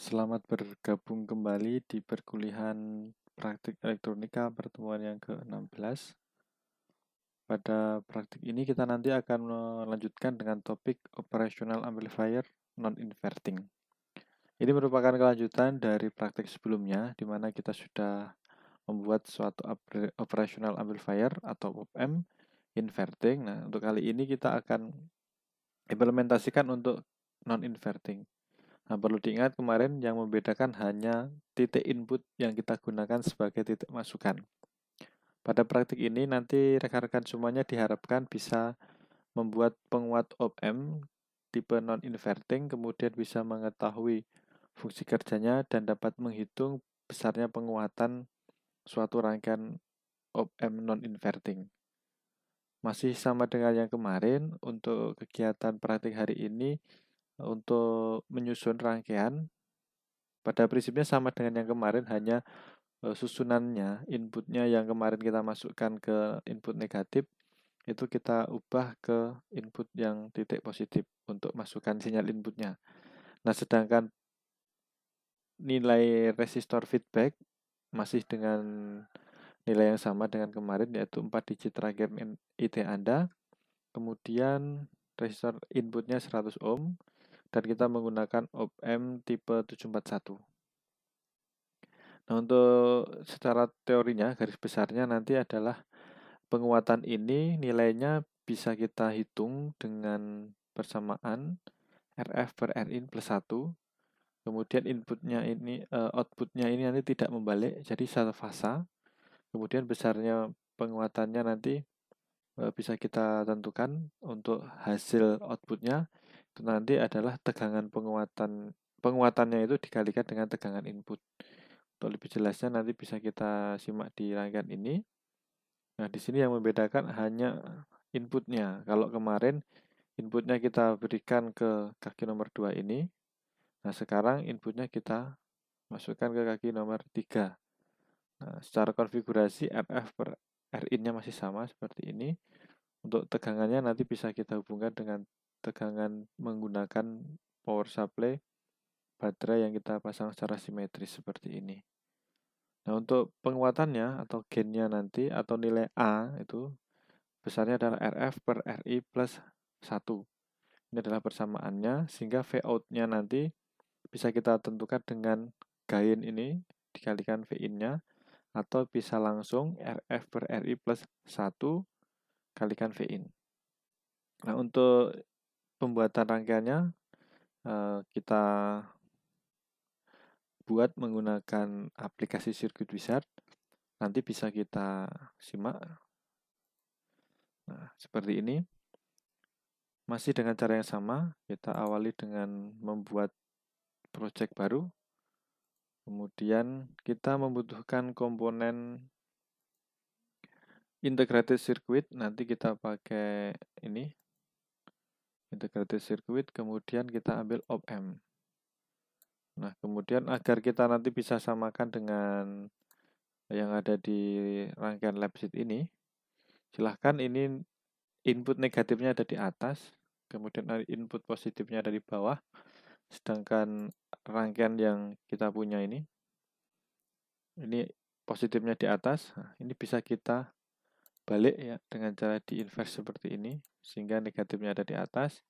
Selamat bergabung kembali di perkuliahan praktik elektronika pertemuan yang ke-16. Pada praktik ini kita nanti akan melanjutkan dengan topik operational amplifier non-inverting. Ini merupakan kelanjutan dari praktik sebelumnya, di mana kita sudah membuat suatu operational amplifier atau op-amp inverting. Nah, untuk kali ini kita akan implementasikan untuk non-inverting. Nah, perlu diingat kemarin yang membedakan hanya titik input yang kita gunakan sebagai titik masukan. Pada praktik ini nanti rekan-rekan semuanya diharapkan bisa membuat penguat op-amp tipe non-inverting, kemudian bisa mengetahui fungsi kerjanya dan dapat menghitung besarnya penguatan suatu rangkaian op-amp non-inverting. Masih sama dengan yang kemarin, untuk kegiatan praktik hari ini, untuk menyusun rangkaian, pada prinsipnya sama dengan yang kemarin, hanya susunannya, inputnya yang kemarin kita masukkan ke input negatif, itu kita ubah ke input yang titik positif untuk masukkan sinyal inputnya. Nah, sedangkan nilai resistor feedback masih dengan nilai yang sama dengan kemarin, yaitu 4 digit rangkaian IT Anda. Kemudian resistor inputnya 100 ohm, dan kita menggunakan op-amp tipe 741. Nah, untuk secara teorinya, garis besarnya nanti adalah penguatan ini nilainya bisa kita hitung dengan persamaan RF per Rin plus 1. Kemudian outputnya ini nanti tidak membalik, jadi satu fasa. Kemudian besarnya penguatannya nanti bisa kita tentukan untuk hasil outputnya. Itu nanti adalah tegangan penguatannya itu dikalikan dengan tegangan input. Untuk lebih jelasnya nanti bisa kita simak di rangkaian ini. Nah, di sini yang membedakan hanya inputnya. Kalau kemarin inputnya kita berikan ke kaki nomor 2 ini. Nah, sekarang inputnya kita masukkan ke kaki nomor 3. Nah, secara konfigurasi RF per Rin-nya masih sama seperti ini. Untuk tegangannya nanti bisa kita hubungkan dengan tegangan menggunakan power supply baterai yang kita pasang secara simetris seperti ini. Nah, untuk penguatannya atau gainnya nanti atau nilai A itu besarnya adalah RF per Ri plus 1. Ini adalah persamaannya, sehingga Vout-nya nanti bisa kita tentukan dengan gain ini dikalikan Vin-nya, atau bisa langsung RF per Ri plus 1 kalikan Vin. Nah, untuk pembuatan rangkaiannya kita buat menggunakan aplikasi Circuit Wizard. Nanti bisa kita simak. Nah, seperti ini. Masih dengan cara yang sama, kita awali dengan membuat project baru. Kemudian kita membutuhkan komponen integrated circuit. Nanti kita pakai ini, integrated circuit, kemudian kita ambil op-amp. Nah, kemudian agar kita nanti bisa samakan dengan yang ada di rangkaian lab sheet ini, silahkan ini input negatifnya ada di atas, kemudian input positifnya ada di bawah, sedangkan rangkaian yang kita punya ini positifnya di atas. Nah, ini bisa kita balik ya dengan cara diinverse seperti ini, sehingga negatifnya ada di atas,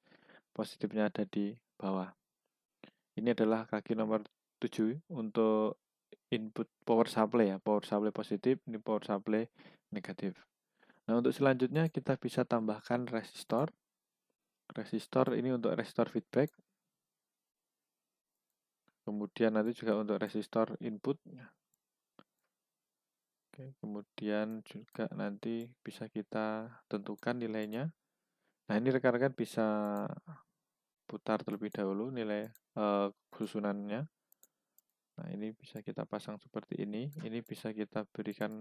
positifnya ada di bawah. Ini adalah kaki nomor 7 untuk input power supply ya, power supply positif, ini power supply negatif. Nah, untuk selanjutnya kita bisa tambahkan resistor. Resistor ini untuk resistor feedback. Kemudian nanti juga untuk resistor input. Oke, kemudian juga nanti bisa kita tentukan nilainya. Nah, ini rekan-rekan bisa putar terlebih dahulu nilai susunannya. Nah, ini bisa kita pasang seperti ini. Ini bisa kita berikan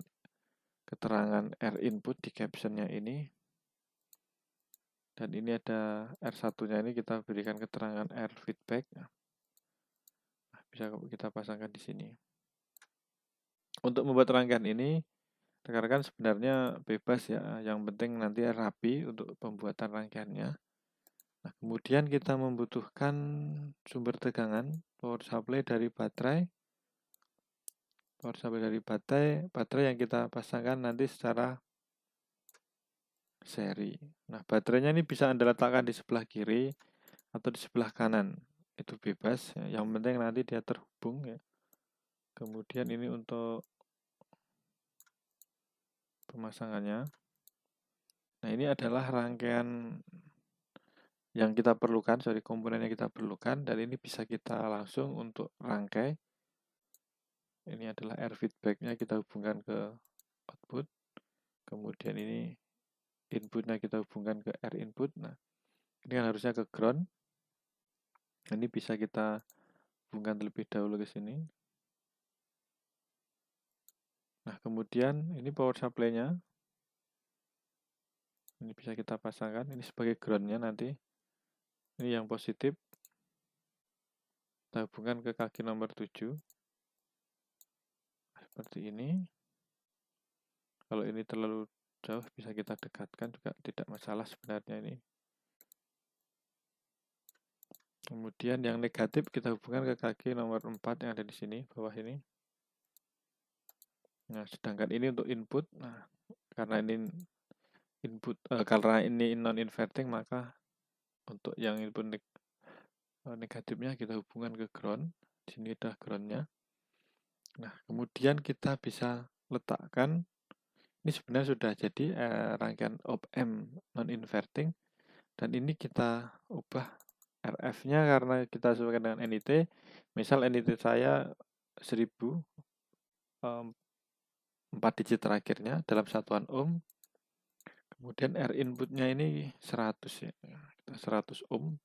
keterangan R input di captionnya ini. Dan ini ada R1-nya, ini kita berikan keterangan R feedback. Nah, bisa kita pasangkan di sini. Untuk membuat rangkaian ini, rekan-rekan sebenarnya bebas ya. Yang penting nanti rapi untuk pembuatan rangkaiannya. Nah, kemudian kita membutuhkan sumber tegangan, power supply dari baterai. Baterai yang kita pasangkan nanti secara seri. Nah, baterainya ini bisa Anda letakkan di sebelah kiri atau di sebelah kanan. Itu bebas, ya. Yang penting nanti dia terhubung, ya. Kemudian ini untuk pemasangannya. Nah, ini adalah rangkaian yang kita perlukan, komponen yang kita perlukan, dan ini bisa kita langsung untuk rangkai. Ini adalah air feedback-nya, kita hubungkan ke output. Kemudian ini inputnya kita hubungkan ke air input. Nah, ini kan harusnya ke ground. Ini bisa kita hubungkan terlebih dahulu ke sini. Nah, kemudian ini power supply-nya. Ini bisa kita pasangkan, ini sebagai ground-nya nanti. Ini yang positif. Kita hubungkan ke kaki nomor 7. Seperti ini. Kalau ini terlalu jauh bisa kita dekatkan juga tidak masalah sebenarnya ini. Kemudian yang negatif kita hubungkan ke kaki nomor 4 yang ada di sini, bawah ini. Nah, sedangkan ini untuk input. Nah, karena ini non inverting, maka untuk yang input negatifnya kita hubungkan ke ground. Di sini ada groundnya. Nah, kemudian kita bisa letakkan, ini sebenarnya sudah jadi rangkaian op-amp non inverting, dan ini kita ubah RF-nya karena kita sesuaikan dengan NIT. Misal NIT saya 1000, 4 digit terakhirnya dalam satuan ohm. Kemudian R inputnya ini 100, ya. 100 ohm.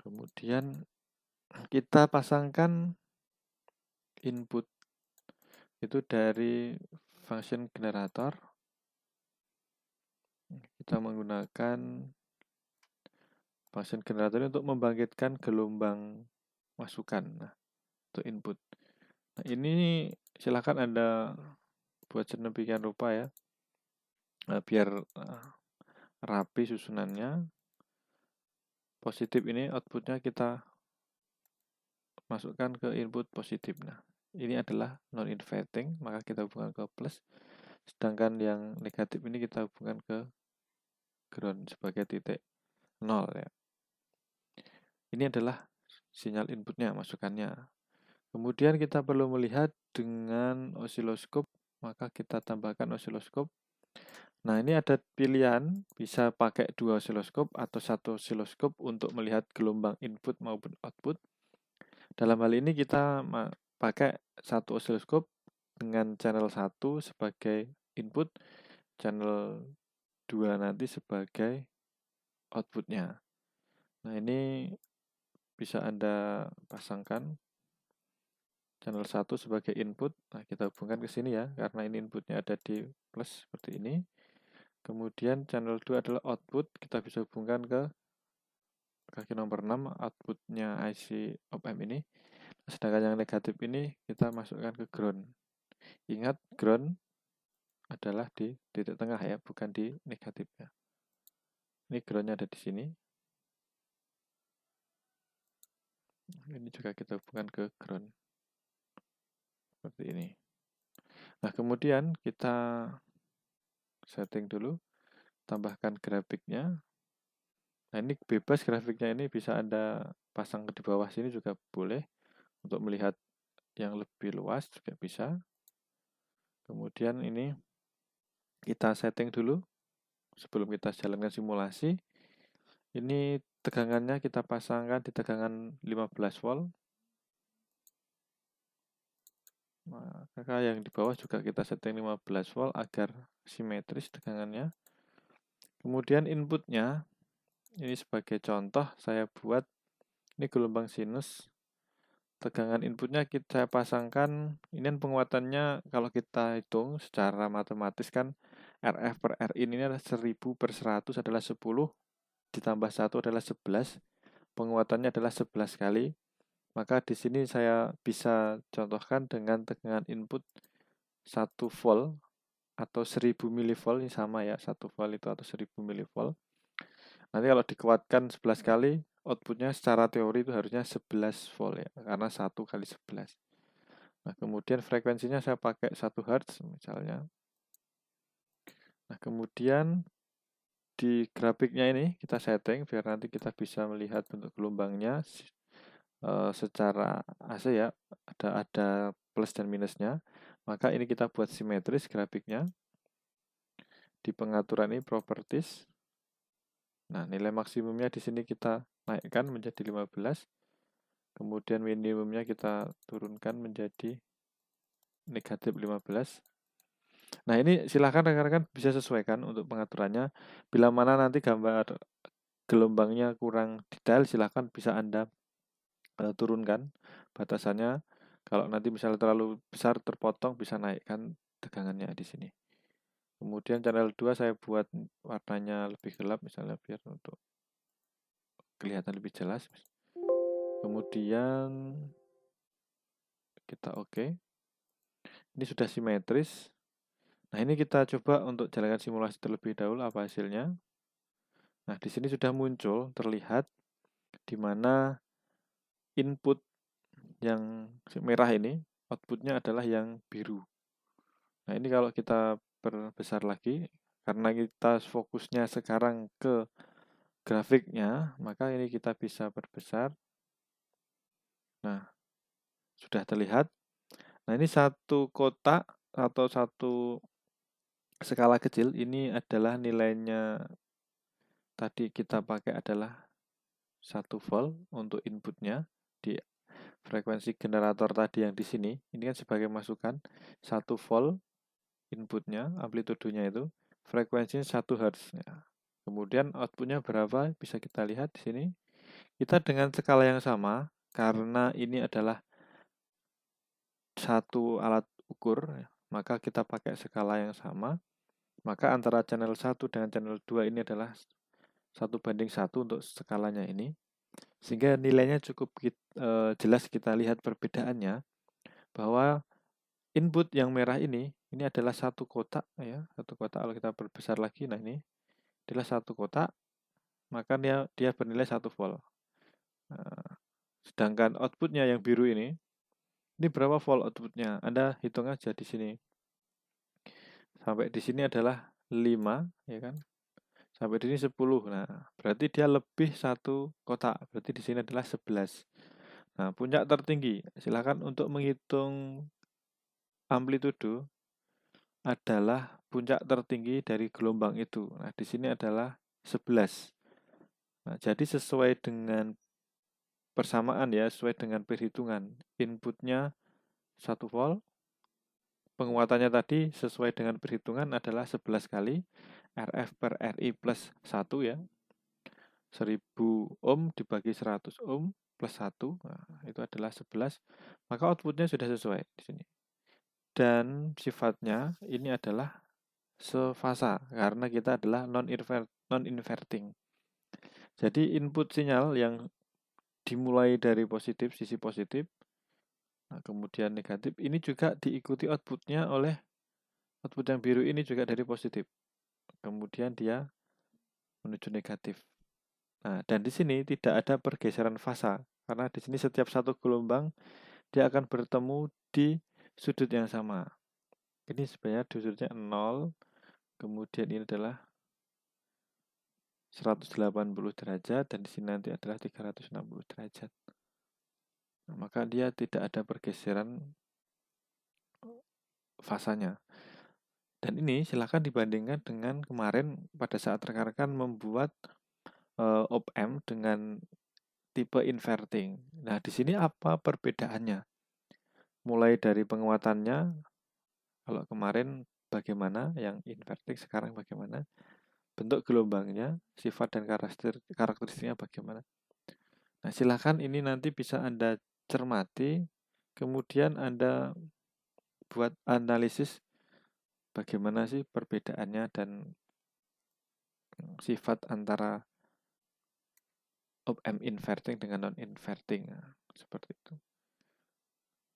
Kemudian kita pasangkan input itu dari function generator. Kita menggunakan function generator untuk membangkitkan gelombang masukan, nah, untuk input. Nah, ini silakan Anda buat sedemikian rupa, ya. Biar rapi susunannya. Positif ini outputnya kita masukkan ke input positif. Nah, ini adalah non inverting, maka kita hubungkan ke plus. Sedangkan yang negatif ini kita hubungkan ke ground sebagai titik 0, ya. Ini adalah sinyal inputnya, masukannya. Kemudian kita perlu melihat dengan osiloskop, maka kita tambahkan osiloskop. Nah, ini ada pilihan, bisa pakai 2 osiloskop atau 1 osiloskop untuk melihat gelombang input maupun output. Dalam hal ini kita pakai 1 osiloskop dengan channel 1 sebagai input, channel 2 nanti sebagai outputnya. Nah, ini bisa Anda pasangkan channel 1 sebagai input. Nah, kita hubungkan ke sini, ya, karena ini inputnya ada di plus seperti ini. Kemudian channel 2 adalah output, kita bisa hubungkan ke kaki nomor 6, outputnya IC op-amp ini. Sedangkan yang negatif ini kita masukkan ke ground. Ingat, ground adalah di titik tengah, ya, bukan di negatifnya. Ini groundnya ada di sini. Ini juga kita hubungkan ke ground. Seperti ini. Nah, kemudian kita setting dulu, tambahkan grafiknya. Nah, ini bebas grafiknya, ini bisa Anda pasang di bawah sini juga boleh. Untuk melihat yang lebih luas juga bisa. Kemudian ini kita setting dulu sebelum kita jalankan simulasi. Ini tegangannya kita pasangkan di tegangan 15 volt. Maka yang di bawah juga kita setting 15 volt agar simetris tegangannya. Kemudian inputnya, ini sebagai contoh saya buat, ini gelombang sinus. Tegangan inputnya kita pasangkan, ini penguatannya kalau kita hitung secara matematis kan RF per Rin ini adalah 1000 per 100 adalah 10, ditambah 1 adalah 11, penguatannya adalah 11 kali. Maka di sini saya bisa contohkan dengan tegangan input 1 volt atau 1000 mV, ini sama, ya, 1 volt itu atau 1000 mV. Nanti kalau dikuatkan 11 kali, outputnya secara teori itu harusnya 11 volt ya, karena 1 kali 11. Nah, kemudian frekuensinya saya pakai 1 Hz misalnya. Nah, kemudian di grafiknya ini kita setting biar nanti kita bisa melihat bentuk gelombangnya secara AC ya, ada plus dan minusnya. Maka ini kita buat simetris grafiknya. Di pengaturan ini properties. Nah, nilai maksimumnya di sini kita naikkan menjadi 15. Kemudian minimumnya kita turunkan menjadi negatif 15. Nah, ini silahkan rekan-rekan bisa sesuaikan untuk pengaturannya. Bila mana nanti gambar gelombangnya kurang detail, silahkan bisa Anda turunkan batasannya. Kalau nanti misalnya terlalu besar terpotong, bisa naikkan tegangannya di sini. Kemudian channel 2 saya buat warnanya lebih gelap misalnya biar untuk kelihatan lebih jelas. Kemudian kita oke. Ini sudah simetris. Nah, ini kita coba untuk jalankan simulasi terlebih dahulu apa hasilnya. Nah, di sini sudah muncul terlihat di mana input yang merah ini outputnya adalah yang biru. Nah, ini kalau kita perbesar lagi karena kita fokusnya sekarang ke grafiknya, maka ini kita bisa perbesar. Nah, sudah terlihat. Nah, ini satu kotak atau satu skala kecil, ini adalah nilainya tadi kita pakai adalah 1 volt untuk inputnya di frekuensi generator tadi yang di sini. Ini kan sebagai masukan 1 volt inputnya, amplitudenya itu, frekuensinya 1 Hz. Ya. Kemudian outputnya berapa bisa kita lihat di sini. Kita dengan skala yang sama, karena ini adalah satu alat ukur, maka kita pakai skala yang sama. Maka antara channel 1 dengan channel 2 ini adalah 1:1 untuk skalanya ini. Sehingga nilainya cukup jelas kita lihat perbedaannya, bahwa input yang merah ini adalah satu kotak ya, satu kotak. Kalau kita perbesar lagi, nah ini adalah satu kotak, maka dia bernilai 1 volt. Nah, sedangkan outputnya yang biru ini berapa volt outputnya? Anda hitung aja di sini. Sampai di sini adalah 5, ya kan? Sampai di sini 10. Nah, berarti dia lebih satu kotak. Berarti di sini adalah 11. Nah, puncak tertinggi. Silakan untuk menghitung amplitudo adalah puncak tertinggi dari gelombang itu. Nah, di sini adalah 11. Nah, jadi sesuai dengan persamaan ya, sesuai dengan perhitungan. Inputnya 1 volt, penguatannya tadi sesuai dengan perhitungan adalah 11 kali RF per RI plus 1 ya. 1000 ohm dibagi 100 ohm plus 1, nah, itu adalah 11. Maka outputnya sudah sesuai di sini. Dan sifatnya ini adalah sefasa karena kita adalah non-inverting. Jadi input sinyal yang dimulai dari positif, sisi positif, nah kemudian negatif, ini juga diikuti outputnya oleh output yang biru ini juga dari positif. Kemudian dia menuju negatif. Nah, dan di sini tidak ada pergeseran fasa karena di sini setiap satu gelombang dia akan bertemu di sudut yang sama. Ini sebenarnya di sudutnya 0, kemudian ini adalah 180 derajat dan di sini nanti adalah 360 derajat. Nah, maka dia tidak ada pergeseran fasanya. Dan ini silakan dibandingkan dengan kemarin pada saat rekan-rekan membuat op-amp dengan tipe inverting. Nah, di sini apa perbedaannya? Mulai dari penguatannya, kalau kemarin bagaimana, yang inverting sekarang bagaimana, bentuk gelombangnya, sifat dan karakteristiknya bagaimana. Nah, silakan ini nanti bisa Anda cermati, kemudian Anda buat analisis bagaimana sih perbedaannya dan sifat antara op-amp inverting dengan non-inverting. Nah, seperti itu.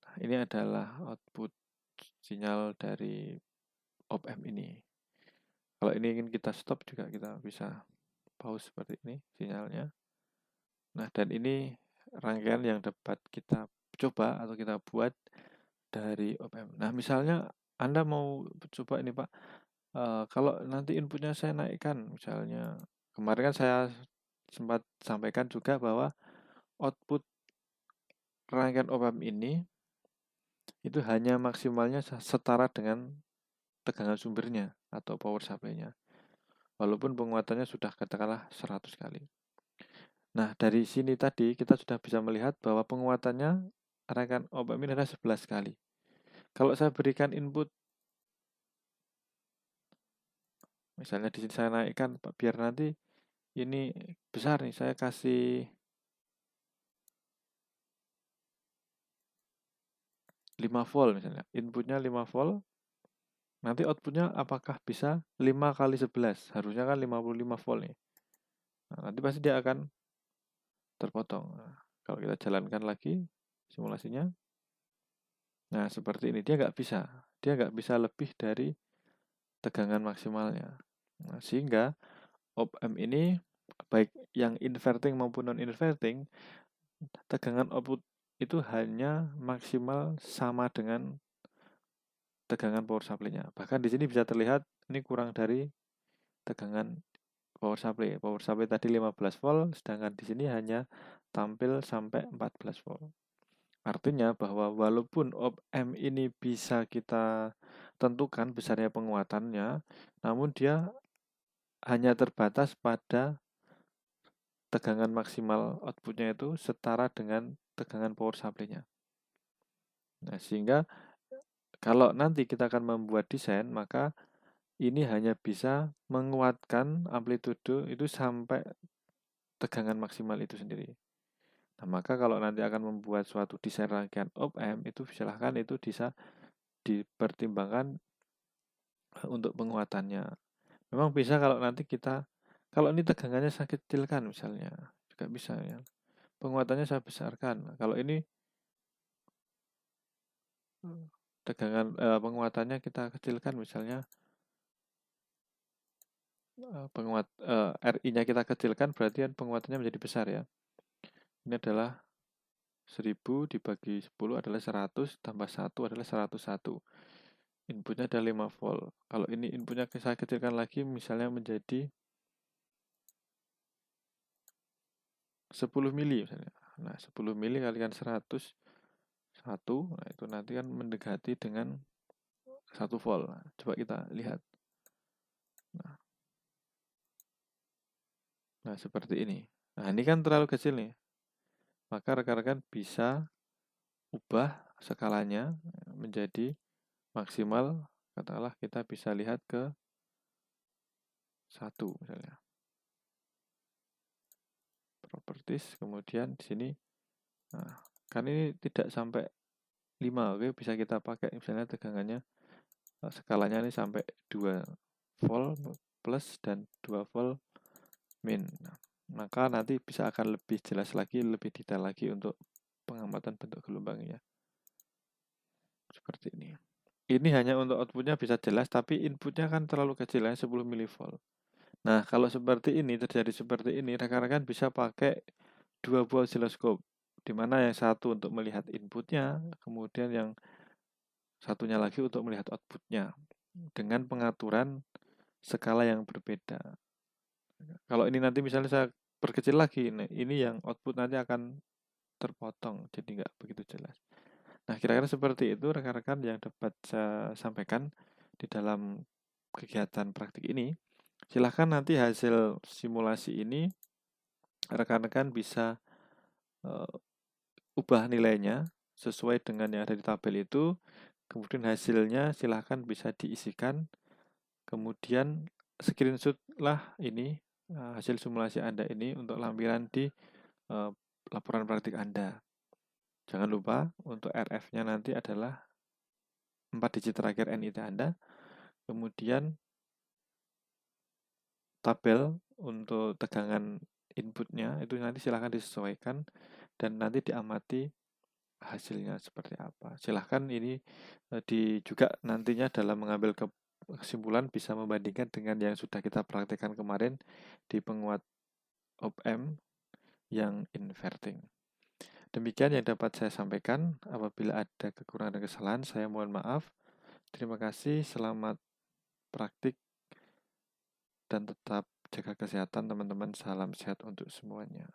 Nah, ini adalah output sinyal dari op-amp ini. Kalau ini ingin kita stop juga kita bisa pause seperti ini sinyalnya. Nah, dan ini rangkaian yang dapat kita coba atau kita buat dari op-amp. Nah, misalnya Anda mau coba ini Pak, kalau nanti inputnya saya naikkan, misalnya kemarin kan saya sempat sampaikan juga bahwa output rangkaian op-amp ini itu hanya maksimalnya setara dengan tegangan sumbernya atau power supply-nya. Walaupun penguatannya sudah katakanlah 100 kali. Nah, dari sini tadi kita sudah bisa melihat bahwa penguatannya rangkaian op-amp ini adalah 11 kali. Kalau saya berikan input, misalnya di sini saya naikkan biar nanti ini besar nih, saya kasih 5 volt misalnya. Inputnya 5 volt, nanti outputnya apakah bisa 5 kali 11? Harusnya kan 55 volt nih. Nah, nanti pasti dia akan terpotong. Nah, kalau kita jalankan lagi simulasinya, nah seperti ini, dia nggak bisa lebih dari tegangan maksimalnya. Nah, sehingga op-amp ini baik yang inverting maupun non-inverting, tegangan output itu hanya maksimal sama dengan tegangan power supply-nya. Bahkan di sini bisa terlihat ini kurang dari tegangan power supply. Power supply tadi 15 volt, sedangkan di sini hanya tampil sampai 14 volt. Artinya bahwa walaupun op-amp ini bisa kita tentukan besarnya penguatannya, namun dia hanya terbatas pada tegangan maksimal outputnya itu setara dengan tegangan power supply-nya. Nah, sehingga kalau nanti kita akan membuat desain, maka ini hanya bisa menguatkan amplitudo itu sampai tegangan maksimal itu sendiri. Nah, maka kalau nanti akan membuat suatu desain rangkaian op-amp, itu silahkan itu bisa dipertimbangkan untuk penguatannya. Memang bisa kalau nanti kalau ini tegangannya saya kecilkan misalnya, juga bisa ya. Penguatannya saya besarkan. Kalau ini penguatannya kita kecilkan misalnya, RI-nya kita kecilkan berarti kan penguatannya menjadi besar ya. Ini adalah 1000 dibagi 10 adalah 100, tambah 1 adalah 101. Inputnya ada 5 volt. Kalau ini inputnya saya kecilkan lagi misalnya menjadi 10 mili misalnya. Nah, 10 mili kalikan 100, 1, nah itu nanti kan mendekati dengan 1 volt. Nah, coba kita lihat. Nah, seperti ini. Nah, ini kan terlalu kecil nih. Maka rekan-rekan bisa ubah skalanya menjadi maksimal. Katakanlah kita bisa lihat ke 1 misalnya. Properties, kemudian di sini. Nah, kan ini tidak sampai 5, oke, bisa kita pakai misalnya tegangannya, skalanya ini sampai 2 volt plus dan 2 volt min. Nah, maka nanti bisa akan lebih jelas lagi, lebih detail lagi untuk pengamatan bentuk gelombangnya. Seperti ini. Ini hanya untuk outputnya bisa jelas, tapi inputnya kan terlalu kecil ya, 10 mV. Nah, kalau seperti ini, terjadi seperti ini, rekan-rekan bisa pakai 2 buah oscilloscope, di mana yang satu untuk melihat inputnya, kemudian yang satunya lagi untuk melihat outputnya, dengan pengaturan skala yang berbeda. Kalau ini nanti misalnya saya perkecil lagi, ini yang output nanti akan terpotong, jadi nggak begitu jelas. Nah, kira-kira seperti itu rekan-rekan yang dapat saya sampaikan di dalam kegiatan praktik ini. Silahkan nanti hasil simulasi ini rekan-rekan bisa ubah nilainya sesuai dengan yang ada di tabel itu. Kemudian hasilnya silahkan bisa diisikan. Kemudian screenshot lah ini hasil simulasi Anda ini untuk lampiran di laporan praktik Anda. Jangan lupa untuk RF-nya nanti adalah 4 digit terakhir NIT Anda. Kemudian tabel untuk tegangan inputnya itu nanti silahkan disesuaikan dan nanti diamati hasilnya seperti apa. Silahkan ini juga nantinya dalam mengambil kesimpulan bisa membandingkan dengan yang sudah kita praktekkan kemarin di penguat op-amp yang inverting. Demikian yang dapat saya sampaikan. Apabila ada kekurangan dan kesalahan, saya mohon maaf. Terima kasih, selamat praktik, dan tetap jaga kesehatan teman-teman. Salam sehat untuk semuanya.